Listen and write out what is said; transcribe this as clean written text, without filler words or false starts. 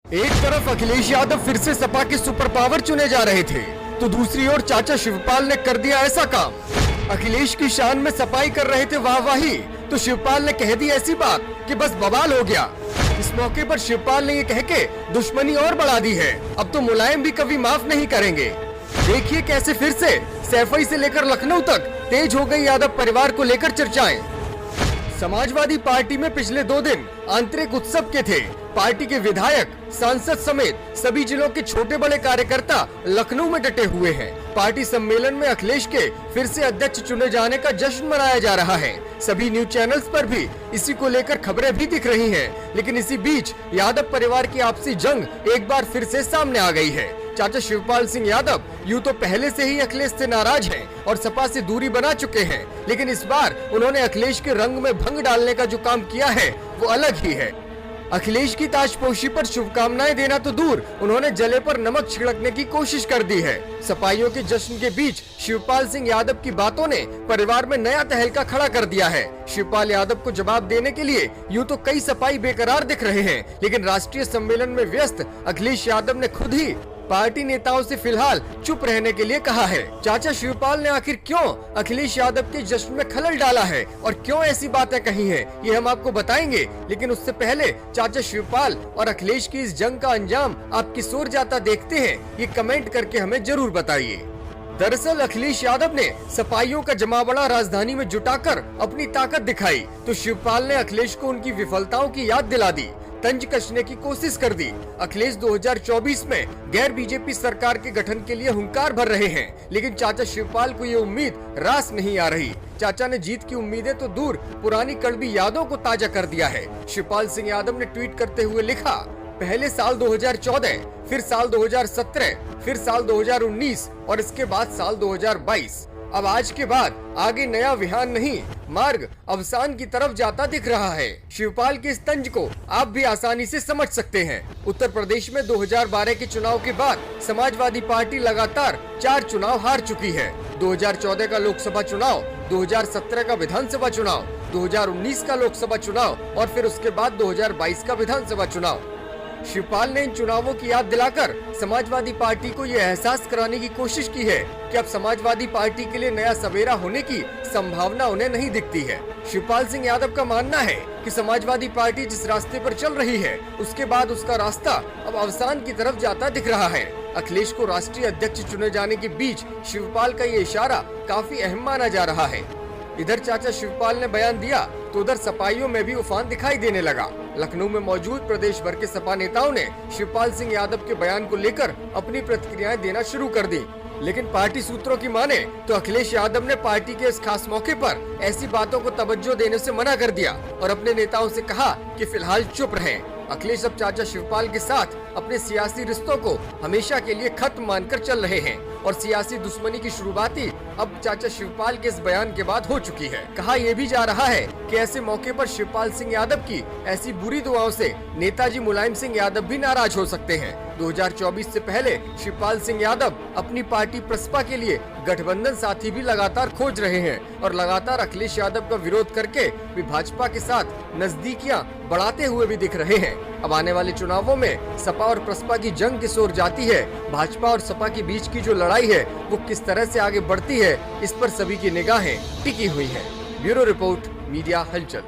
एक तरफ अखिलेश यादव फिर से सपा के सुपर पावर चुने जा रहे थे, तो दूसरी ओर चाचा शिवपाल ने कर दिया ऐसा काम। अखिलेश की शान में सफाई कर रहे थे वाहवाही, तो शिवपाल ने कह दी ऐसी बात कि बस बवाल हो गया। इस मौके पर शिवपाल ने ये कह के दुश्मनी और बढ़ा दी है, अब तो मुलायम भी कभी माफ नहीं करेंगे। देखिए कैसे फिर से सैफई से लेकर लखनऊ तक तेज हो गई यादव परिवार को लेकर चर्चाएं। समाजवादी पार्टी में पिछले 2 दिन आंतरिक उत्सव के थे। पार्टी के विधायक, सांसद समेत सभी जिलों के छोटे बड़े कार्यकर्ता लखनऊ में डटे हुए हैं। पार्टी सम्मेलन में अखिलेश के फिर से अध्यक्ष चुने जाने का जश्न मनाया जा रहा है। सभी न्यूज चैनल्स पर भी इसी को लेकर खबरें भी दिख रही हैं। लेकिन इसी बीच यादव परिवार की आपसी जंग एक बार फिर से सामने आ गई है। चाचा शिवपाल सिंह यादव यूं तो पहले से ही अखिलेश से नाराज हैं और सपा से दूरी बना चुके हैं, लेकिन इस बार उन्होंने अखिलेश के रंग में भंग डालने का जो काम किया है वो अलग ही है। अखिलेश की ताजपोशी पर शुभकामनाएं देना तो दूर, उन्होंने जले पर नमक छिड़कने की कोशिश कर दी है। सपाइयों के जश्न के बीच शिवपाल सिंह यादव की बातों ने परिवार में नया तहलका खड़ा कर दिया है। शिवपाल यादव को जवाब देने के लिए यूं तो कई सपाई बेकरार दिख रहे हैं, लेकिन राष्ट्रीय सम्मेलन में व्यस्त अखिलेश यादव ने खुद ही पार्टी नेताओं से फिलहाल चुप रहने के लिए कहा है। चाचा शिवपाल ने आखिर क्यों अखिलेश यादव के जश्न में खलल डाला है और क्यों ऐसी बातें कही हैं, ये हम आपको बताएंगे। लेकिन उससे पहले चाचा शिवपाल और अखिलेश की इस जंग का अंजाम आप किस ओर जाता देखते हैं, ये कमेंट करके हमें जरूर बताइए। दरअसल अखिलेश यादव ने सपाइयों का जमावड़ा राजधानी में जुटाकर अपनी ताकत दिखाई, तो शिवपाल ने अखिलेश को उनकी विफलताओं की याद दिला दी, तंज कसने की कोशिश कर दी। अखिलेश 2024 में गैर बीजेपी सरकार के गठन के लिए हुंकार भर रहे हैं, लेकिन चाचा शिवपाल को ये उम्मीद रास नहीं आ रही। चाचा ने जीत की उम्मीदें तो दूर, पुरानी कड़वी यादों को ताजा कर दिया है। शिवपाल सिंह यादव ने ट्वीट करते हुए लिखा, पहले साल 2014, फिर साल 2017, फिर साल 2019 और इसके बाद साल 2022। अब आज के बाद आगे नया विहान नहीं, मार्ग अवसान की तरफ जाता दिख रहा है। शिवपाल के इस तंज को आप भी आसानी से समझ सकते हैं। उत्तर प्रदेश में 2012 के चुनाव के बाद समाजवादी पार्टी लगातार 4 चुनाव हार चुकी है। 2014 का लोकसभा चुनाव, 2017 का विधानसभा चुनाव, 2019 का लोकसभा चुनाव और फिर उसके बाद 2022 का विधानसभा चुनाव। शिवपाल ने इन चुनावों की याद दिलाकर समाजवादी पार्टी को ये एहसास कराने की कोशिश की है कि अब समाजवादी पार्टी के लिए नया सवेरा होने की संभावना उन्हें नहीं दिखती है। शिवपाल सिंह यादव का मानना है कि समाजवादी पार्टी जिस रास्ते पर चल रही है, उसके बाद उसका रास्ता अब अवसान की तरफ जाता दिख रहा है। अखिलेश को राष्ट्रीय अध्यक्ष चुने जाने के बीच शिवपाल का ये इशारा काफी अहम माना जा रहा है। इधर चाचा शिवपाल ने बयान दिया तो उधर सपाइयों में भी उफान दिखाई देने लगा। लखनऊ में मौजूद प्रदेश भर के सपा नेताओं ने शिवपाल सिंह यादव के बयान को लेकर अपनी प्रतिक्रियाएं देना शुरू कर दी, लेकिन पार्टी सूत्रों की माने तो अखिलेश यादव ने पार्टी के इस खास मौके पर ऐसी बातों को तवज्जो देने से मना कर दिया और अपने नेताओं से कहा कि फिलहाल चुप रहें। अखिलेश अब चाचा शिवपाल के साथ अपने सियासी रिश्तों को हमेशा के लिए खत्म मानकर चल रहे हैं और सियासी दुश्मनी की शुरुआत ही अब चाचा शिवपाल के इस बयान के बाद हो चुकी है। कहा यह भी जा रहा है कि ऐसे मौके पर शिवपाल सिंह यादव की ऐसी बुरी दुआओं से नेताजी मुलायम सिंह यादव भी नाराज हो सकते हैं। 2024 से पहले शिवपाल सिंह यादव अपनी पार्टी प्रसपा के लिए गठबंधन साथी भी लगातार खोज रहे हैं और लगातार अखिलेश यादव का विरोध करके भी भाजपा के साथ नजदीकियां बढ़ाते हुए भी दिख रहे हैं। अब आने वाले चुनावों में सपा और प्रसपा की जंग किस ओर जाती है, भाजपा और सपा के बीच की जो लड़ाई है वो किस तरह से आगे बढ़ती है, इस पर सभी की निगाहें टिकी हुई हैं। ब्यूरो रिपोर्ट, मीडिया हलचल।